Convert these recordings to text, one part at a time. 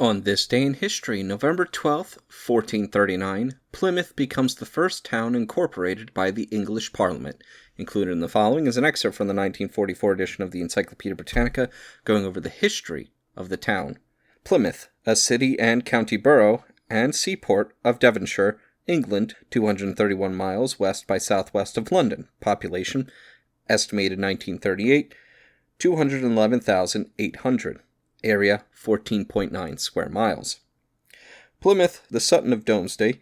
On this day in history, November 12th, 1439, Plymouth becomes the first town incorporated by the English Parliament. Included in the following is an excerpt from the 1944 edition of the Encyclopedia Britannica going over the history of the town. Plymouth, a city and county borough and seaport of Devonshire, England, 231 miles west by southwest of London. Population, estimated 1938, 211,800. Area, 14.9 square miles. Plymouth, the Sutton of Domesday,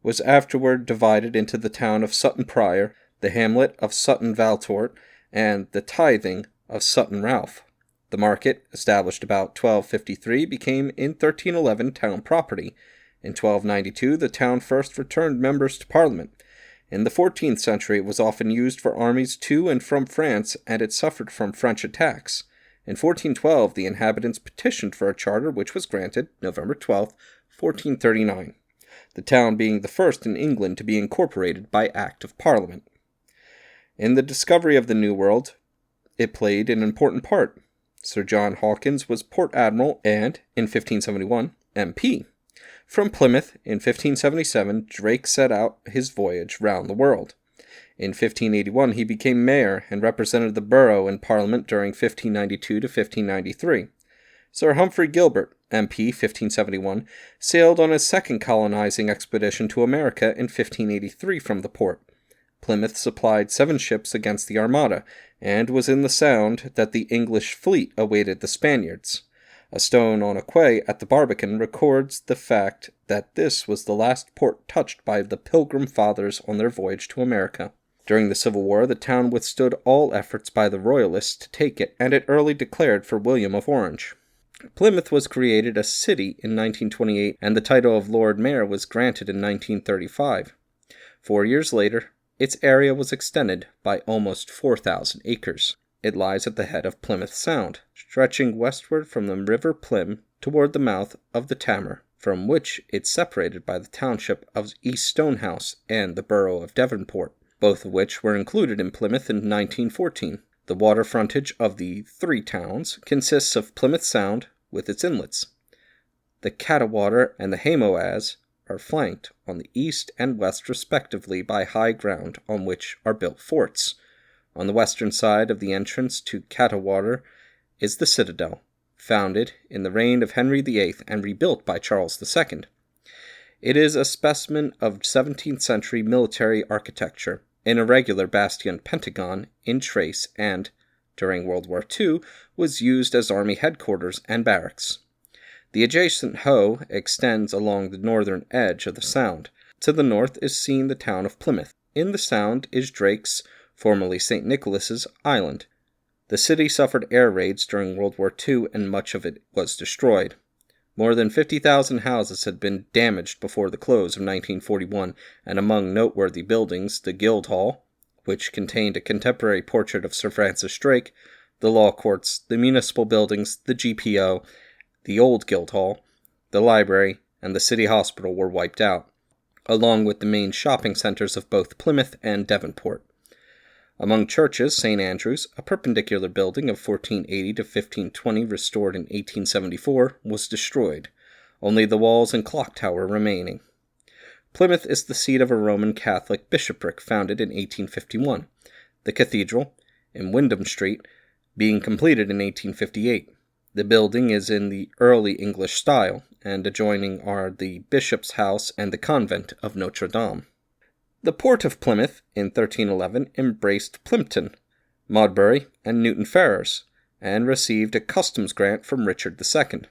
was afterward divided into the town of Sutton Prior, the hamlet of Sutton Valtort, and the tithing of Sutton Ralph. The market, established about 1253, became in 1311 town property. In 1292, the town first returned members to Parliament. In the 14th century, it was often used for armies to and from France, and it suffered from French attacks. In 1412, the inhabitants petitioned for a charter which was granted November 12, 1439, the town being the first in England to be incorporated by Act of Parliament. In the discovery of the New World, it played an important part. Sir John Hawkins was Port Admiral and, in 1571, MP. From Plymouth, in 1577, Drake set out his voyage round the world. In 1581, he became mayor and represented the borough in Parliament during 1592 to 1593. Sir Humphrey Gilbert, MP 1571, sailed on his second colonizing expedition to America in 1583 from the port. Plymouth supplied 7 ships against the Armada, and was in the Sound that the English fleet awaited the Spaniards. A stone on a quay at the Barbican records the fact that this was the last port touched by the Pilgrim Fathers on their voyage to America. During the Civil War, the town withstood all efforts by the Royalists to take it, and it early declared for William of Orange. Plymouth was created a city in 1928, and the title of Lord Mayor was granted in 1935. 4 years later, its area was extended by almost 4,000 acres. It lies at the head of Plymouth Sound, stretching westward from the River Plym toward the mouth of the Tamar, from which it's separated by the township of East Stonehouse and the borough of Devonport, both of which were included in Plymouth in 1914. The water frontage of the 3 towns consists of Plymouth Sound with its inlets. The Cattewater and the Hamoaz are flanked on the east and west respectively by high ground on which are built forts. On the western side of the entrance to Cattewater is the citadel, founded in the reign of Henry VIII and rebuilt by Charles II. It is a specimen of 17th century military architecture, an irregular bastion pentagon in trace, and, during World War II, was used as army headquarters and barracks. The adjacent Hoe extends along the northern edge of the Sound. To the north is seen the town of Plymouth. In the Sound is Drake's, formerly St. Nicholas's, Island. The city suffered air raids during World War II, and much of it was destroyed. More than 50,000 houses had been damaged before the close of 1941, and among noteworthy buildings, the Guildhall, which contained a contemporary portrait of Sir Francis Drake, the law courts, the municipal buildings, the GPO, the old Guildhall, the library, and the city hospital were wiped out, along with the main shopping centers of both Plymouth and Devonport. Among churches, St. Andrew's, a perpendicular building of 1480 to 1520 restored in 1874, was destroyed, only the walls and clock tower remaining. Plymouth is the seat of a Roman Catholic bishopric founded in 1851, the cathedral, in Wyndham Street, being completed in 1858. The building is in the early English style, and adjoining are the bishop's house and the convent of Notre Dame. The port of Plymouth, in 1311, embraced Plympton, Modbury, and Newton Ferrers, and received a customs grant from Richard II.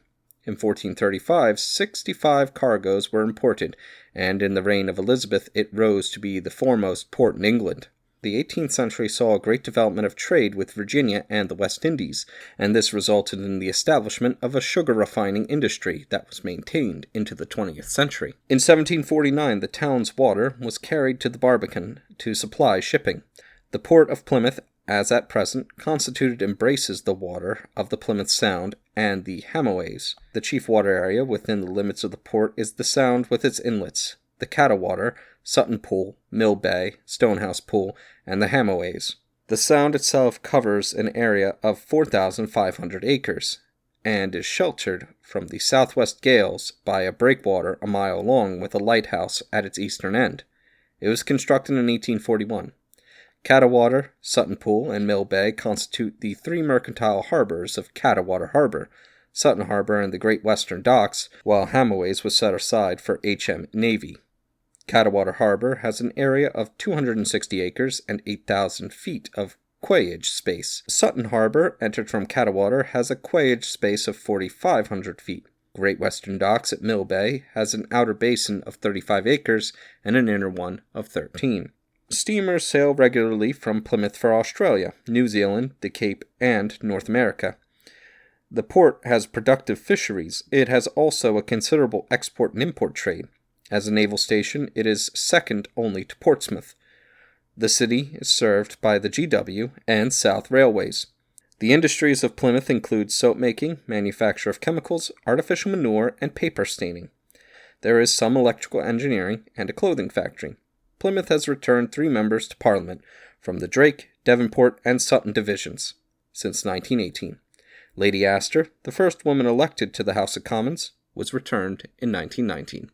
In 1435, 65 cargoes were imported, and in the reign of Elizabeth it rose to be the foremost port in England. The 18th century saw a great development of trade with Virginia and the West Indies, and this resulted in the establishment of a sugar refining industry that was maintained into the 20th century. In 1749, the town's water was carried to the Barbican to supply shipping. The port of Plymouth, as at present, constituted embraces the water of the Plymouth Sound and the Hamoaze. The chief water area within the limits of the port is the Sound with its inlets, the Cattewater, Sutton Pool, Mill Bay, Stonehouse Pool, and the Hamoaze. The Sound itself covers an area of 4,500 acres. and is sheltered from the southwest gales by a breakwater a mile long with a lighthouse at its eastern end. It was constructed in 1841. Cattewater, Sutton Pool, and Mill Bay constitute the three mercantile harbors of Cattewater Harbor, Sutton Harbor, and the Great Western Docks, while Hamoways was set aside for HM Navy. Cattewater Harbor has an area of 260 acres and 8,000 feet of quayage space. Sutton Harbor, entered from Cattewater, has a quayage space of 4,500 feet. Great Western Docks at Mill Bay has an outer basin of 35 acres and an inner one of 13. Steamers sail regularly from Plymouth for Australia, New Zealand, the Cape, and North America. The port has productive fisheries. It has also a considerable export and import trade. As a naval station, it is second only to Portsmouth. The city is served by the GW and South Railways. The industries of Plymouth include soap making, manufacture of chemicals, artificial manure, and paper staining. There is some electrical engineering and a clothing factory. Plymouth has returned 3 members to Parliament from the Drake, Devonport, and Sutton divisions since 1918. Lady Astor, the first woman elected to the House of Commons, was returned in 1919.